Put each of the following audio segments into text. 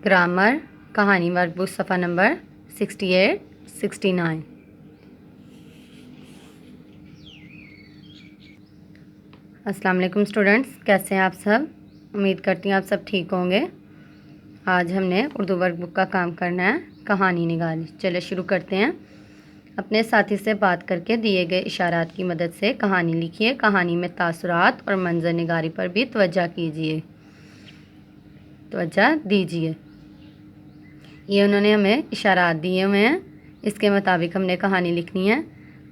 Grammar कहानी workbook सफ़ा number 68, 69। अस्सलाम वालेकुम स्टूडेंट्स, कैसे हैं आप सब? उम्मीद करती हूँ आप सब ठीक होंगे। आज हमने उर्दू वर्कबुक का काम करना है, कहानी निगारी। चलिए शुरू करते हैं। अपने साथी से बात करके दिए गए इशारात की मदद से कहानी लिखिए। कहानी में तासुरात और मंजर निगारी पर भी तवज्जो दीजिए। ये उन्होंने हमें इशारात दिए हुए हैं, इसके मुताबिक हमने कहानी लिखनी है।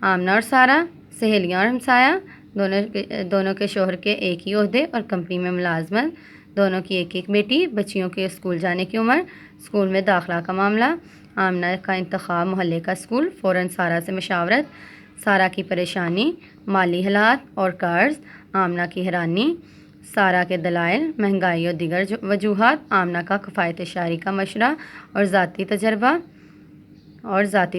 आमना और सारा सहेलियाँ और हमसाया, दोनों के शोहर के एक ही ओहदे और कंपनी में मुलाजमत, दोनों की एक एक बेटी, बच्चियों के स्कूल जाने की उम्र, स्कूल में दाखिला का मामला, आमना का इंतखाब मोहल्ले का स्कूल, फ़ौरन सारा से मशावरत, सारा की परेशानी, माली हालात और कर्ज, आमना की हैरानी, सारा के दलाइल, महंगाई और दीगर वजूहात, आमना का कफ़ायत शारी का मशवरा और ज़ाती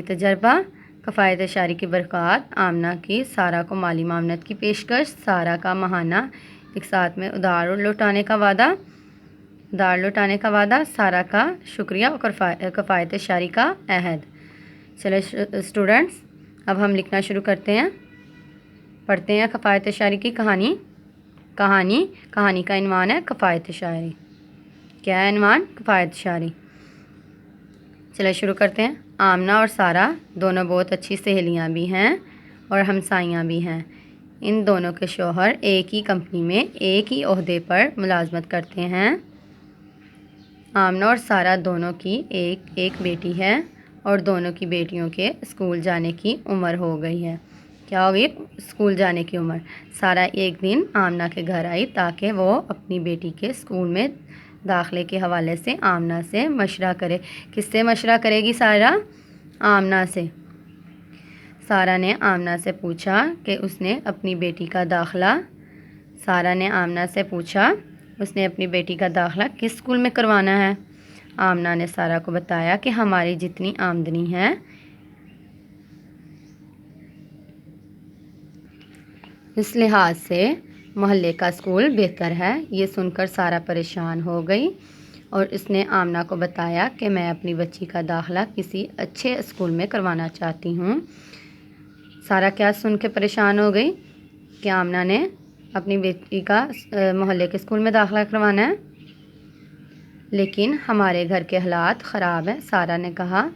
तजर्बा, कफ़ायत शारी की बरक़ात, आमना की सारा को माली मामनत की पेशकश, सारा का माहाना एक साथ में उधार लौटाने का वादा, सारा का शुक्रिया और कफ़ायत शारी का अहद। चलो स्टूडेंट्स, अब हम लिखना शुरू करते हैं। पढ़ते हैं कफ़ायत शारी की कहानी का इन्वान है कफ़ायत शारी। क्या है इन्वान? कफ़ायत शारी। चलिए शुरू करते हैं। आमना और सारा दोनों बहुत अच्छी सहेलियां भी हैं और हमसाइयां भी हैं। इन दोनों के शौहर एक ही कंपनी में एक ही ओहदे पर मुलाजमत करते हैं। आमना और सारा दोनों की एक एक बेटी है और दोनों की बेटियों के स्कूल जाने की उम्र हो गई है। क्या होगी? स्कूल जाने की उम्र। सारा एक दिन आमना के घर आई ताकि वो अपनी बेटी के स्कूल में दाखिले के हवाले से आमना से मशवरा करे। किससे मशवरा करेगी सारा? आमना से। सारा ने आमना से पूछा कि उसने अपनी बेटी का दाखिला किस स्कूल में करवाना है। आमना ने सारा को बताया कि हमारी जितनी आमदनी है इस लिहाज से मोहल्ले का स्कूल बेहतर है। ये सुनकर सारा परेशान हो गई और इसने आमना को बताया कि मैं अपनी बच्ची का दाखिला किसी अच्छे स्कूल में करवाना चाहती हूँ। सारा क्या सुन के परेशान हो गई कि आमना ने अपनी बेटी का मोहल्ले के स्कूल में दाखिला करवाना है, लेकिन हमारे घर के हालात ख़राब हैं। सारा ने कहा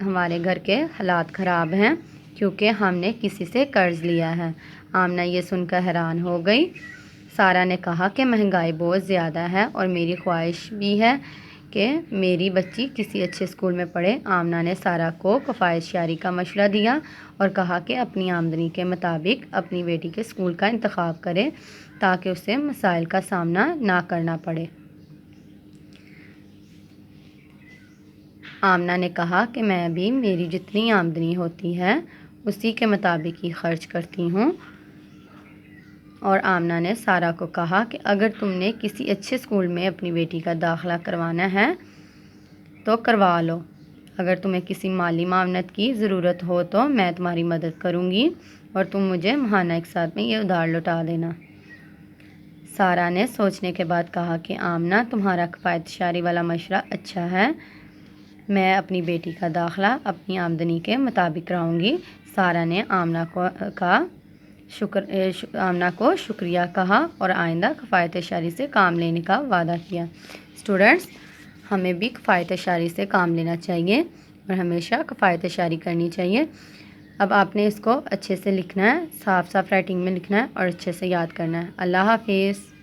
हमारे घर के हालात ख़राब हैं क्योंकि हमने किसी से कर्ज़ लिया है। आमना ये सुनकर हैरान हो गई। सारा ने कहा कि महंगाई बहुत ज़्यादा है और मेरी ख्वाहिश भी है कि मेरी बच्ची किसी अच्छे स्कूल में पढ़े। आमना ने सारा को कफ़ायत शारी का मशवरा दिया और कहा कि अपनी आमदनी के मुताबिक अपनी बेटी के स्कूल का इंतखाब करे ताकि उसे मसाइल का सामना ना करना पड़े। आमना ने कहा कि मैं भी मेरी जितनी आमदनी होती है उसी के मुताबिक ही खर्च करती हूँ। और आमना ने सारा को कहा कि अगर तुमने किसी अच्छे स्कूल में अपनी बेटी का दाखिला करवाना है तो करवा लो। अगर तुम्हें किसी माली मामनत की ज़रूरत हो तो मैं तुम्हारी मदद करूँगी और तुम मुझे माहाना एक साथ में ये उधार लौटा देना। सारा ने सोचने के बाद कहा कि आमना, तुम्हारा कफ़ायत शारी वाला मशवरा अच्छा है। मैं अपनी बेटी का दाखिला अपनी आमदनी के मुताबिक कराऊँगी। सारा ने आमना को शुक्रिया कहा और आइंदा कफ़ायत शारी से काम लेने का वादा किया। स्टूडेंट्स, हमें भी कफ़ायत शारी से काम लेना चाहिए और हमेशा कफ़ायत शारी करनी चाहिए। अब आपने इसको अच्छे से लिखना है, साफ साफ राइटिंग में लिखना है और अच्छे से याद करना है। अल्लाह हाफिज़।